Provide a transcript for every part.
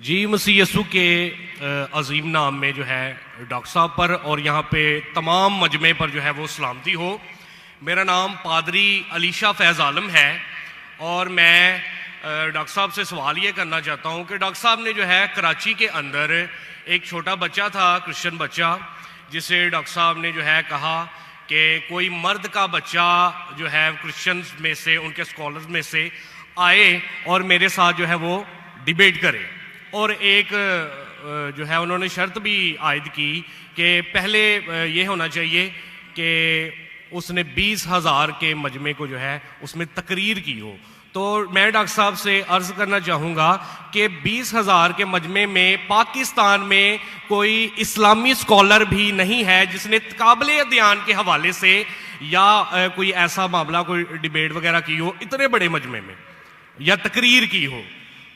जी मसीह यसू के अजीम नाम में जो है डॉक्टर साहब पर और यहाँ पे तमाम मजमे पर जो है वो सलामती हो। मेरा नाम पादरी अलीशा फैज़ आलम है और मैं डॉक्टर साहब से सवाल ये करना चाहता हूँ कि डॉक्टर साहब ने जो है कराची के अंदर एक छोटा बच्चा था, क्रिश्चियन बच्चा, जिसे डॉक्टर साहब ने जो है कहा कि कोई मर्द का बच्चा जो है क्रिश्चियंस में से, उनके स्कॉलर्स में से आए और मेरे साथ जो है वो डिबेट करे। और एक जो है उन्होंने शर्त भी आयद की कि पहले ये होना चाहिए कि उसने 20,000 के मजमे को जो है उसमें तकरीर की हो। तो मैं डॉक्टर साहब से अर्ज़ करना चाहूँगा कि 20,000 के मजमे में पाकिस्तान में कोई इस्लामी स्कॉलर भी नहीं है जिसने काबिल अध्ययन के हवाले से या कोई ऐसा मामला, कोई डिबेट वगैरह की हो इतने बड़े मजमे में या तकरीर की हो।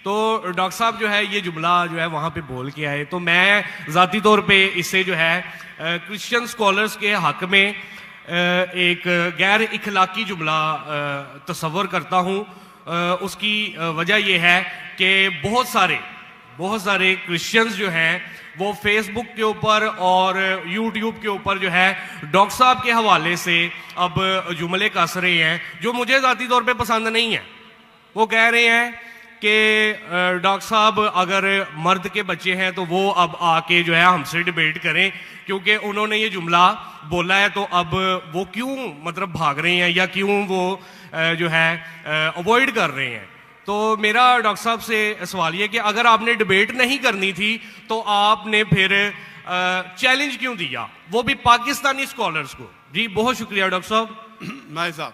तो डॉक्टर साहब जो है ये जुमला जो है वहाँ पे बोल के आए, तो मैं ज़ाती तौर पे इससे जो है क्रिश्चियन स्कॉलर्स के हक़ में एक गैर इखलाकी जुमला तस्वर करता हूँ। उसकी वजह यह है कि बहुत सारे क्रिश्चियंस जो हैं वो फेसबुक के ऊपर और यूट्यूब के ऊपर जो है डॉक्टर साहब के हवाले से अब जुमले कस रहे हैं जो मुझे ज़ाती तौर पे पसंद नहीं है। वो कह रहे हैं कि डॉक्टर साहब अगर मर्द के बच्चे हैं तो वो अब आके जो है हमसे डिबेट करें, क्योंकि उन्होंने ये जुमला बोला है तो अब वो क्यों मतलब भाग रहे हैं या क्यों वो जो है अवॉइड कर रहे हैं। तो मेरा डॉक्टर साहब से सवाल ये कि अगर आपने डिबेट नहीं करनी थी तो आपने फिर चैलेंज क्यों दिया, वो भी पाकिस्तानी स्कॉलर्स को। जी बहुत शुक्रिया डॉक्टर साहब। नाई साहब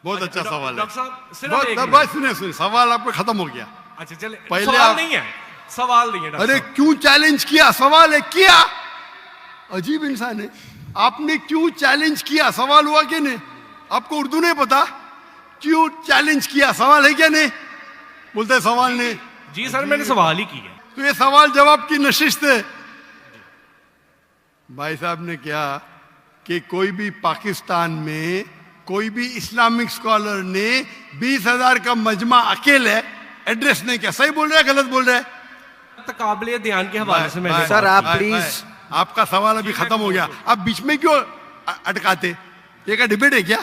बहुत अच्छा सवाल है। डॉक्टर साहब सुनिए सवाल आपका खत्म हो गया। अच्छा चले, पहले सवाल नहीं है, सवाल नहीं है। अरे क्यों चैलेंज किया, सवाल है किया। अजीब इंसान है, आपने क्यों चैलेंज किया, सवाल हुआ कि नहीं। आपको उर्दू नहीं पता, क्यों चैलेंज किया, सवाल है क्या नहीं। बोलते है सवाल नहीं। जी सर मैंने सवाल ही किया। तो ये सवाल जवाब की नशिस्त है। भाई साहब ने क्या कि कोई भी पाकिस्तान में कोई भी इस्लामिक स्कॉलर ने 20,000 का मजमा अकेले एड्रेस नहीं किया। सही बोल रहे हैं गलत बोल रहे हैं। काबिल ध्यान के हवाले से मैंने सर आप प्लीज, आपका सवाल अभी खत्म हो गया, आप बीच में क्यों अटकाते। ये क्या डिबेट है क्या।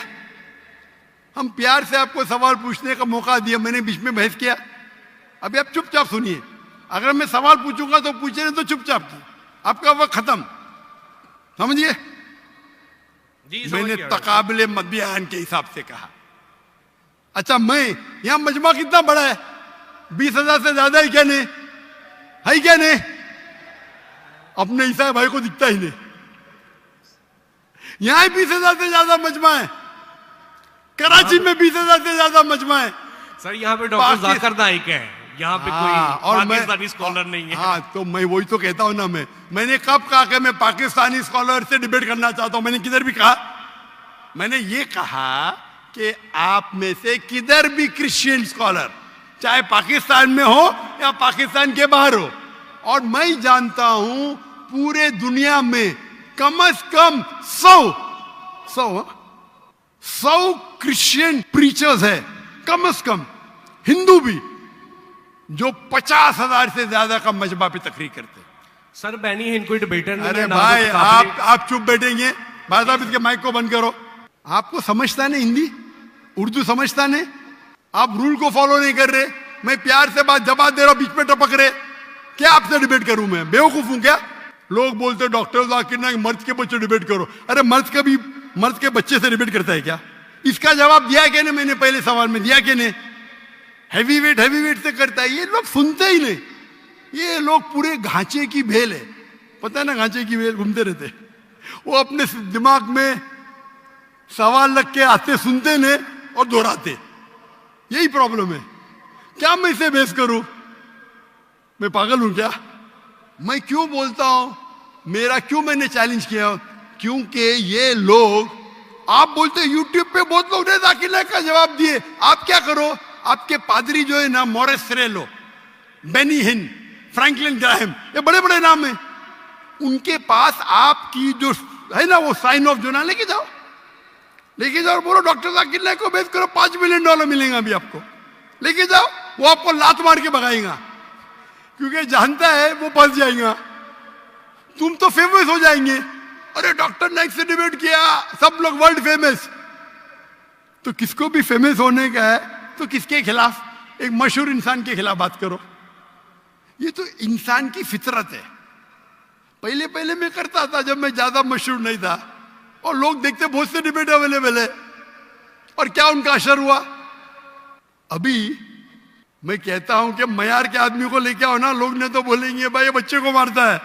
हम प्यार से आपको सवाल पूछने का मौका दिया, मैंने बीच में बहस किया। अभी आप चुपचाप सुनिए, अगर मैं सवाल पूछूंगा तो पूछे नहीं तो चुपचाप की, आपका वक्त खत्म, समझिए। मैंने तकाबिले बयान के हिसाब से कहा। अच्छा मैं यहां मजमा कितना बड़ा है, 20,000 से ज्यादा है क्या नहीं, है क्या नहीं। अपने ईसाई भाई को दिखता ही नहीं, यहां 20,000 से ज्यादा मजमा है, कराची में 20,000 से ज्यादा मजमा है। सर यहाँ पे डॉक्टर जाकिर नाइक है, यहाँ पे कोई पाकिस्तानी स्कॉलर नहीं है। हाँ तो मैं वही तो कहता हूं ना, मैंने कब कहा कि मैं पाकिस्तानी स्कॉलर से डिबेट करना चाहता हूं। मैंने किधर भी कहा, मैंने ये कहा कि आप में से किधर भी क्रिश्चियन स्कॉलर चाहे पाकिस्तान में हो या पाकिस्तान के बाहर हो, और मैं जानता हूं पूरे दुनिया में कम से कम 100 क्रिश्चियन प्रीचर्स है, कम से कम हिंदू भी, जो 50,000 से ज्यादा का मजमा पे तकरीर करते। सर बैनी हिंद कोई डिबेटर नहीं। अरे भाई आप चुप बैठेंगे, भाई साहब इसके माइक को बंद करो। आपको समझता नहीं हिंदी, उर्दू समझता नहीं, आप रूल को फॉलो नहीं कर रहे। मैं प्यार से बात जवाब दे रहा हूं, बीच में टपक रहे। क्या आपसे डिबेट करूं मैं, बेवकूफ हूं क्या। लोग बोलते डॉक्टर जाकिर नाइक मर्द के बच्चे डिबेट करो। अरे मर्द के बच्चे से डिबेट करता है क्या। इसका जवाब दिया क्या नहीं, मैंने पहले सवाल में दिया कि नहीं। हैवी वेट से करता है, ये लोग सुनते ही नहीं। ये लोग पूरे घांचे की भेल है, पता है ना, घांचे की भेल घूमते रहते। वो अपने दिमाग में सवाल रख के आते, सुनते नहीं और दोहराते, यही प्रॉब्लम है। क्या मैं इसे बहस करूं, मैं पागल हूं क्या। मैं क्यों बोलता हूं, क्यों मैंने चैलेंज किया, क्योंकि ये लोग, आप बोलते यूट्यूब पे बहुत लोग ने जाकिर नाइक का जवाब दिए। आप क्या करो, आपके पादरी जो है ना, मॉरिस सिरेलो, बेनी हिन, फ्रैंकलिन ग्राहम, ये बड़े बड़े नाम हैं, उनके पास आपकी जो है ना वो साइन ऑफ जो ना लेके जाओ बोलो डॉक्टर जाकिर नाइक को बेच करो, $5 मिलियन मिलेगा अभी आपको, लेके जाओ। वो आपको लात मार के भगाएगा क्योंकि जानता है वो फंस जाएगा। तुम तो फेमस हो जाएंगे, अरे डॉक्टर नाइक से डिबेट किया, सब लोग वर्ल्ड फेमस। तो किसको भी फेमस होने का है तो किसके खिलाफ? एक मशहूर इंसान के खिलाफ बात करो। ये तो इंसान की फितरत है। पहले पहले मैं करता था जब मैं ज्यादा मशहूर नहीं था, और लोग देखते बहुत से डिबेट अवेलेबल है, और क्या उनका असर हुआ? अभी मैं कहता हूं कि मयार के आदमी को लेके आओ ना, लोग ने तो बोलेंगे भाई ये बच्चे को मारता है।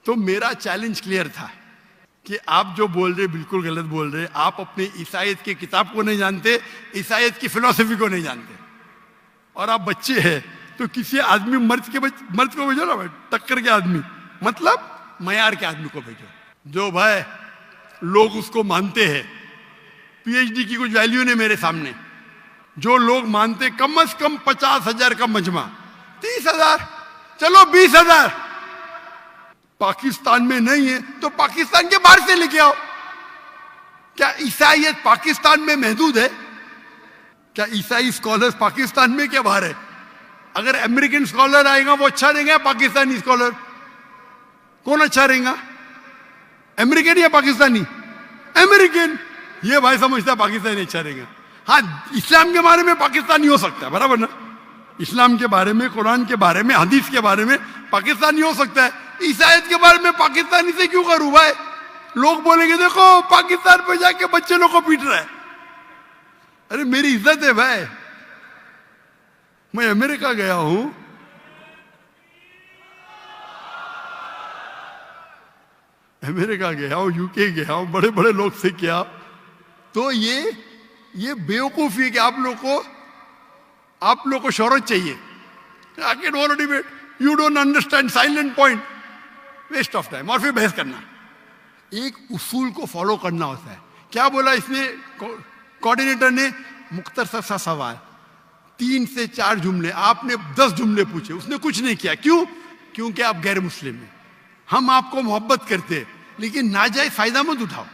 तो मेरा चैलेंज क्लियर था कि आप जो बोल रहे बिल्कुल गलत बोल रहे। आप अपने ईसाईयत की किताब को नहीं जानते, ईसाईयत की फिलॉसफी को नहीं जानते, और आप बच्चे हैं। तो किसी आदमी मर्द को भेजो ना भाई, टक्कर के आदमी, मतलब मयार के आदमी को भेजो, जो भाई लोग उसको मानते हैं। पीएचडी की कुछ वैल्यू नहीं मेरे सामने। जो लोग मानते कम से कम 50,000 का मजमा, 30,000, चलो 20,000। पाकिस्तान में नहीं है तो पाकिस्तान के बाहर से लेके आओ। क्या ईसाईयत पाकिस्तान में महदूद है? क्या ईसाई स्कॉलर्स पाकिस्तान में क्या बाहर है? अगर अमेरिकन स्कॉलर आएगा वो अच्छा रहेगा, पाकिस्तानी स्कॉलर कौन अच्छा रहेगा? अमेरिकन या पाकिस्तानी? अमेरिकन। ये भाई समझता है पाकिस्तानी अच्छा रहेगा। हाँ, इस्लाम के बारे में पाकिस्तानी हो सकता है, बराबर ना? इस्लाम के बारे में, कुरान के बारे में, हदीस के बारे में पाकिस्तानी हो सकता है। ईसाईयत के बारे में पाकिस्तानी से क्यों करूं भाई? लोग बोलेंगे देखो पाकिस्तान पे जाके बच्चे लोग को पीट रहा है। अरे मेरी इज्जत है भाई, मैं अमेरिका गया हूं, अमेरिका गया हूं, यूके गया हूं, बड़े बड़े लोग से किया। तो ये बेवकूफी है कि आप लोग को शोहरत चाहिए। I can want to debate. You don't understand silent point. Waste of time. और फिर बहस करना। एक उसूल को फॉलो करना होता है। क्या बोला इसने कोऑर्डिनेटर ने? मुख्तसर सा सवाल, 3 से 4 जुमले। आपने 10 जुमले पूछे, उसने कुछ नहीं किया। क्यों? क्योंकि आप गैर मुस्लिम हैं। हम आपको मोहब्बत करते हैं, लेकिन नाजायज फायदा मत उठाओ।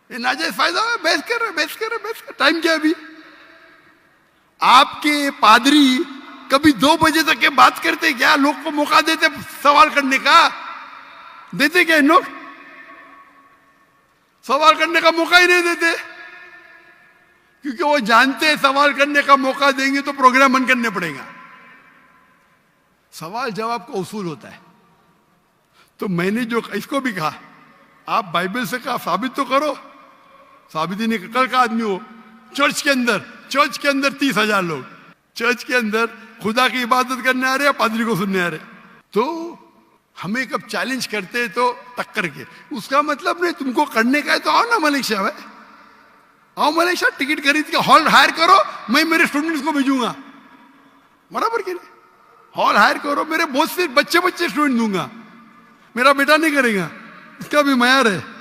ये नाजायज फायदा है, बहस कर। टाइम क्या अभी? आपके पादरी कभी 2 बजे तक के बात करते क्या? लोग को मौका देते सवाल करने का? देते क्या इन लोग? सवाल करने का मौका ही नहीं देते, क्योंकि वो जानते हैं सवाल करने का मौका देंगे तो प्रोग्राम बंद करने पड़ेगा। सवाल जवाब का उसूल होता है। तो मैंने जो इसको भी कहा, आप बाइबल से कहा साबित तो करो। साबित ही नहीं, कल का आदमी हो चर्च के अंदर 30,000 लोग चर्च के अंदर खुदा की इबादत करने आ रहे हैं, पादरी को सुनने आ रहे। तो हमें कब चैलेंज करते हैं तो टक्कर के, उसका मतलब नहीं तुमको करने का है तो आओ ना मलेशिया में, आओ मलेशिया, टिकट खरीद के हॉल हायर करो, मैं मेरे स्टूडेंट्स को भेजूंगा, बराबर के नहीं? हॉल हायर करो, मेरे बहुत से बच्चे स्टूडेंट दूंगा, मेरा बेटा नहीं करेगा, इसका भी मयार है।